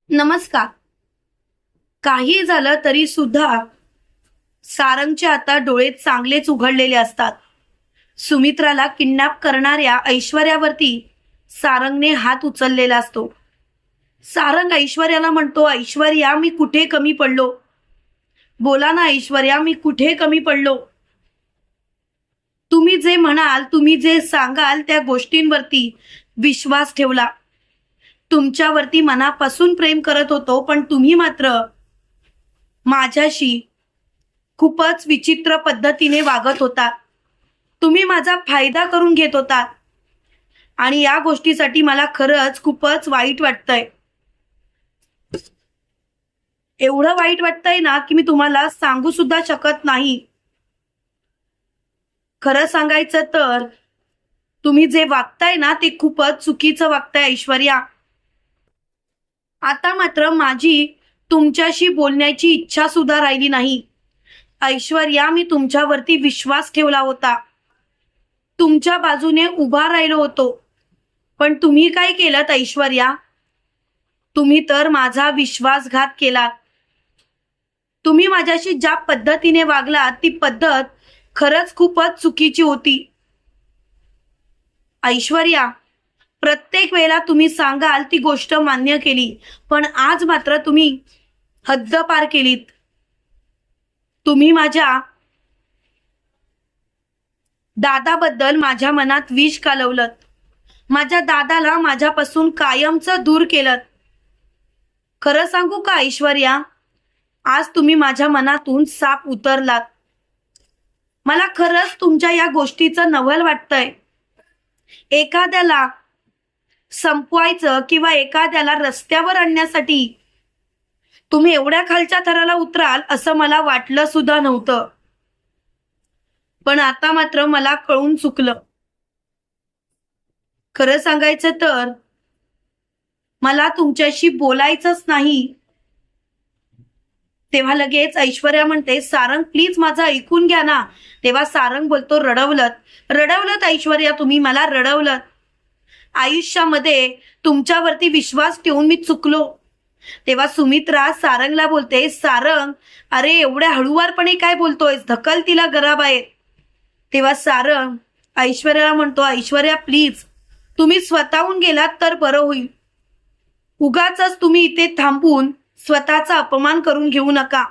नमस्कार. काही झालं तरी सुद्धा सारंगचे आता डोळे चांगलेच उघडलेले असतात. सुमित्राला किडनॅप करणाऱ्या ऐश्वर्यावरती सारंगने हात उचललेला असतो. सारंग ऐश्वर्याला म्हणतो, ऐश्वर्या मी कुठे कमी पडलो? बोला ना ऐश्वर्या, मी कुठे कमी पडलो? तुम्ही जे म्हणाल, तुम्ही जे सांगाल त्या गोष्टींवरती विश्वास ठेवला. तुमच्यावरती मनापासून प्रेम करत होतो, पण तुम्ही मात्र माझ्याशी खूपच विचित्र पद्धतीने वागत होता. तुम्ही माझा फायदा करून घेत होता आणि या गोष्टीसाठी मला खरंच खूपच वाईट वाटतंय. एवढं वाईट वाटतंय ना की मी तुम्हाला सांगू सुद्धा शकत नाही. खरं सांगायचं तर तुम्ही जे वागताय ना ते खूपच चुकीचं वागताय ऐश्वर्या. आता मात्र माझी तुमच्याशी बोलण्याची इच्छा सुद्धा राहिली नाही. ऐश्वर्या, मी तुमच्यावरती विश्वास ठेवला होता, तुमच्या बाजूने उभा राहिलो होतो, पण तुम्ही काय केलं ऐश्वर्या? तुम्ही तर माझा विश्वासघात केलात. तुम्ही माझ्याशी ज्या पद्धतीने वागलात ती पद्धत खरंच खूपच चुकीची होती. ऐश्वर्या, प्रत्येक वेळेला तुम्ही सांगाल ती गोष्ट मान्य केली, पण आज मात्र तुम्ही हद्द पार केलीत. तुम्ही माझ्या दादाबद्दल माझ्या मनात विष कालवलं. माझ्या दादाला माझ्यापासून कायमचं दूर केलं. खरं सांगू का ऐश्वर्या, आज तुम्ही माझ्या मनातून साप उतरलात. मला खरंच तुमच्या या गोष्टीचं नवल वाटतंय. एखाद्याला संपवायचं किंवा एखाद्याला रस्त्यावर आणण्यासाठी तुम्ही एवढ्या खालच्या थराला उतराल असं मला वाटलं सुद्धा नव्हतं. पण आता मात्र मला कळून चुकलं. खरं सांगायचं तर मला तुमच्याशी बोलायचंच नाही. तेव्हा लगेच ऐश्वर्या म्हणते, सारंग प्लीज माझं ऐकून घ्या ना. तेव्हा सारंग बोलतो, रडवलत ऐश्वर्या, तुम्ही मला रडवलत. आयुष्यामध्ये तुमच्यावरती विश्वास ठेवून मी चुकलो. तेव्हा सुमित्रा सारंगला बोलते, सारंग अरे एवढ्या हळूवारपणे काय बोलतोयस, ढकल तिला घराबाहेर. तेव्हा सारंग ऐश्वर्याला म्हणतो, ऐश्वर्या प्लीज तुम्ही स्वतःहून गेलात तर बरं होईल. उगाच तुम्ही इथे थांबून स्वतःचा अपमान करून घेऊ नका.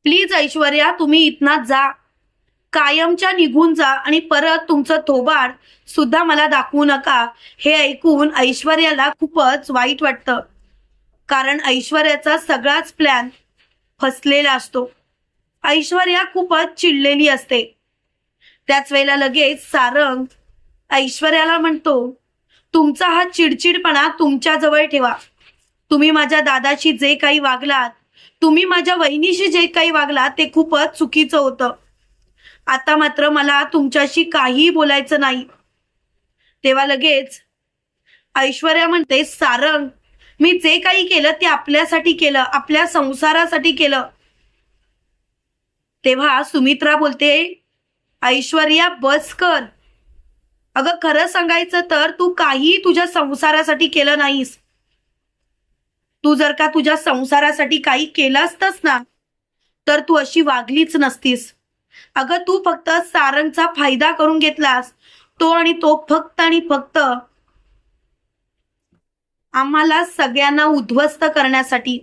प्लीज ऐश्वर्या, तुम्ही इथना जा, कायमच्या निघून जा आणि परत तुमचं थोबाड सुद्धा मला दाखवू नका. हे ऐकून ऐश्वर्याला खूपच वाईट वाटतं, कारण ऐश्वर्याचा सगळाच प्लॅन फसलेला असतो. ऐश्वर्या खूपच चिडलेली असते. त्याच वेळेला लगेच सारंग ऐश्वर्याला म्हणतो, तुमचा हा चिडचिडपणा तुमच्या जवळ ठेवा. तुम्ही माझ्या दादाशी जे काही वागलात, तुम्ही माझ्या वहिनीशी जे काही वागलात ते खूपच चुकीचं होतं. आता मात्र मला तुमच्याशी काहीही बोलायचं नाही. तेव्हा लगेच ऐश्वर्या म्हणते, सारंग मी जे काही केलं ते आपल्यासाठी केलं, आपल्या संसारासाठी केलं. तेव्हा सुमित्रा बोलते, ऐश्वर्या बस कर. अगं खरं सांगायचं तर तू काही तुझ्या संसारासाठी केलं नाहीस. तू जर का तुझ्या संसारासाठी काही केलं असतंस ना तर तू अशी वागलीच नसतीस. अगं तू फक्त सारंगचा फायदा करून घेतलास, तो आणि तो फक्त आणि फक्त आम्हाला सगळ्यांना उद्ध्वस्त करण्यासाठी.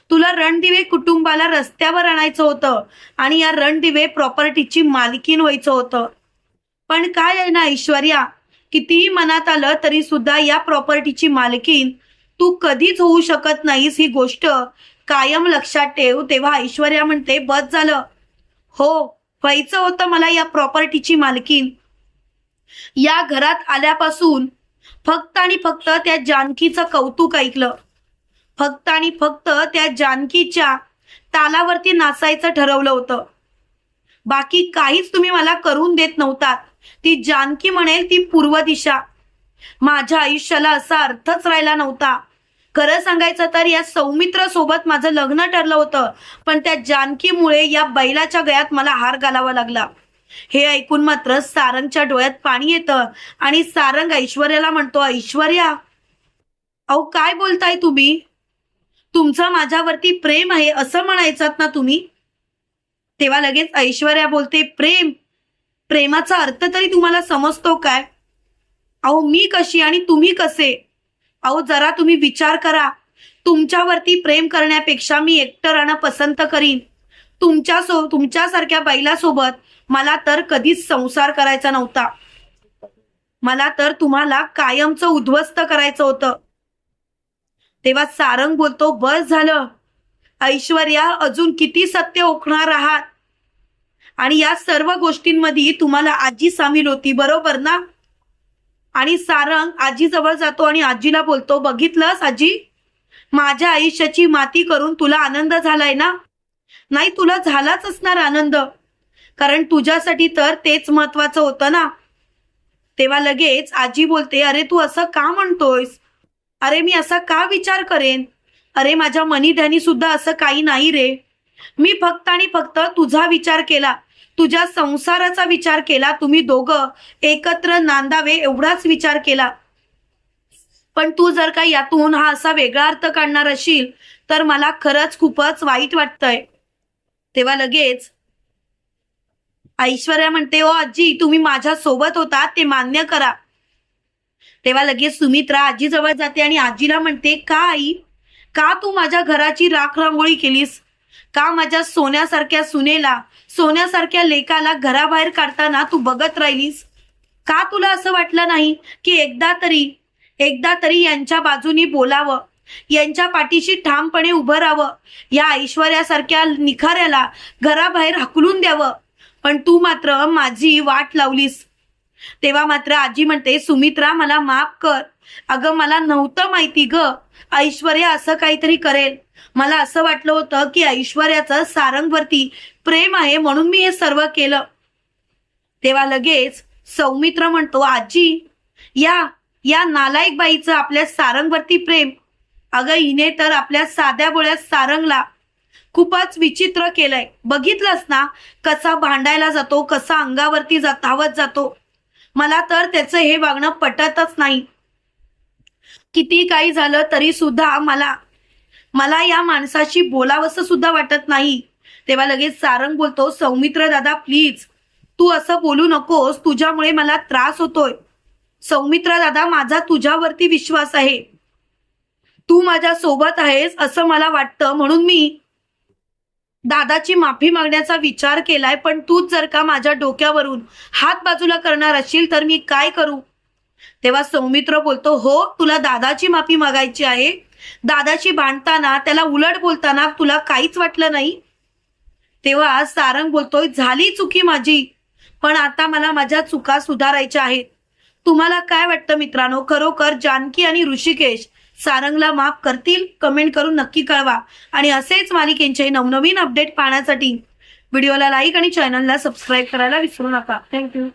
तुला रणदिवे कुटुंबाला रस्त्यावर आणायचं होतं आणि या रणदिवे प्रॉपर्टीची मालकीण व्हायचं होतं. पण काय आहे ना ऐश्वर्या, कितीही मनात आलं तरी सुद्धा या प्रॉपर्टीची मालकीण तू कधीच होऊ शकत नाहीस, ही गोष्ट कायम लक्षात ठेव. तेव्हा ऐश्वर्या म्हणते, बस झालं. हो व्हायचं होतं मला या प्रॉपर्टीची मालकीण. या घरात आल्यापासून फक्त आणि फक्त त्या जानकीचं कौतुक ऐकलं. फक्त आणि फक्त त्या जानकीच्या तालावरती नाचायचं ठरवलं होतं. बाकी काहीच तुम्ही मला करून देत नव्हता. ती जानकी म्हणेल ती पूर्व दिशा. माझ्या आयुष्याला असा अर्थच राहिला नव्हता. खरं सांगायचं तर या सौमित्र सोबत माझं लग्न ठरलं होतं, पण त्या जानकीमुळे या बैलाच्या गळ्यात मला हार घालावा लागला. हे ऐकून मात्र सारंगच्या डोळ्यात पाणी येतं आणि सारंग ऐश्वर्याला म्हणतो, ऐश्वर्या अहो काय बोलताय तुम्ही? तुमचं माझ्यावरती प्रेम आहे असं म्हणायचात ना तुम्ही. तेव्हा लगेच ऐश्वर्या बोलते, प्रेम? प्रेमाचा अर्थ तरी तुम्हाला समजतो काय? अहो मी कशी आणि तुम्ही कसे? अहो जरा तुम्ही विचार करा. तुमच्यावरती प्रेम करण्यापेक्षा मी एकटं राहणं पसंत करीन. तुमच्यासारख्या बैलासोबत मला तर कधीच संसार करायचा नव्हता. मला तर तुम्हाला कायमचं उद्ध्वस्त करायचं होतं. तेव्हा सारंग बोलतो, बस झालं. ऐश्वर्या, अजून किती सत्य ओकणार आहात? आणि या सर्व गोष्टींमध्ये तुम्हाला आजी सामील होती, बरोबर ना? आणि सारंग आजीजवळ जातो आणि आजीला बोलतो, बघितलंस आजी, माझ्या आयुष्याची माती करून तुला आनंद झालाय ना? नाही, तुला झालाच असणार आनंद, कारण तुझ्यासाठी तर तेच महत्वाचं होतं ना. तेव्हा लगेच आजी बोलते, अरे तू असं का म्हणतोयस? अरे मी असा का विचार करेन? अरे माझ्या मनी ध्यानी सुद्धा असं काही नाही रे. मी फक्त आणि फक्त तुझा विचार केला, तुझ्या संसाराचा विचार केला. तुम्ही दोघं एकत्र नांदावे एवढाच विचार केला. पण तू जर का यातून हा असा वेगळा अर्थ काढणार असशील तर मला खरंच खूपच वाईट वाटतंय. तेव्हा लगेच ऐश्वर्या म्हणते, ओ आजी, तुम्ही माझ्या सोबत होता ते मान्य करा. तेव्हा लगेच सुमित्रा आजीजवळ जाते आणि आजीला म्हणते, का आई, का तू माझ्या घराची राख रांगोळी केलीस? का माझ्या सोन्यासारख्या सुनेला, सोन्यासारख्या लेकाला घराबाहेर काढताना तू बघत राहिलीस? का तुला असं वाटलं नाही की एकदा तरी यांच्या बाजूनी बोलावं, यांच्या पाठीशी ठामपणे उभं राहावं, या ऐश्वर्यासारख्या निखाऱ्याला घराबाहेर हकलून द्यावं? पण तू मात्र माझी वाट लावलीस. तेव्हा मात्र आजी म्हणते, सुमित्रा मला माफ कर. अगं मला नव्हतं माहिती ग ऐश्वर्या असं काहीतरी करेल. मला असं वाटलं होतं की ऐश्वर्याचं सारंगवरती प्रेम आहे म्हणून मी हे सर्व केलं. तेव्हा लगेच सौमित्र म्हणतो, आजी, या नालायक बाईचं आपल्या सारंगवरती प्रेम? अगं हिने तर आपल्या साध्या बोळ्या सारंगला खूपच विचित्र केलंय. बघितलंस ना कसा भांडायला जातो, कसा अंगावरती धावत जातो. मला तर त्याचं हे वागणं पटतच नाही. किती काही झालं तरी सुद्धा मला या माणसाशी बोलावंसं सुद्धा वाटत नाही. तेव्हा लगेच सारंग बोलतो, सौमित्र दादा प्लीज, तू असं बोलू नकोस, तुझ्यामुळे मला त्रास होतोय. सौमित्र दादा, माझा तुझ्यावरती विश्वास आहे. तू माझ्या सोबत आहेस असं मला वाटतं म्हणून मी दादाची माफी मागण्याचा विचार केलाय. पण तूच जर का माझ्या डोक्यावरून हात बाजूला करणार असशील तर मी काय करू? तेव्हा सौमित्र बोलतो, हो, तुला दादाची माफी मागायची आहे. दादाशी भांडताना, त्याला उलट बोलताना तुला काहीच वाटलं नाही? तेव्हा सारंग बोलतोय, झाली चुकी माझी, पण आता मला माझ्या चुका सुधारायच्या आहेत. तुम्हाला काय वाटतं मित्रांनो, खरोखर जानकी आणि ऋषिकेश सारंगला माफ करतील? कमेंट करून नक्की कळवा. आणि असेच मालिकेंचे नवनवीन अपडेट पाहण्यासाठी व्हिडिओला लाईक आणि चॅनलला सबस्क्राईब करायला विसरू नका. थँक्यू.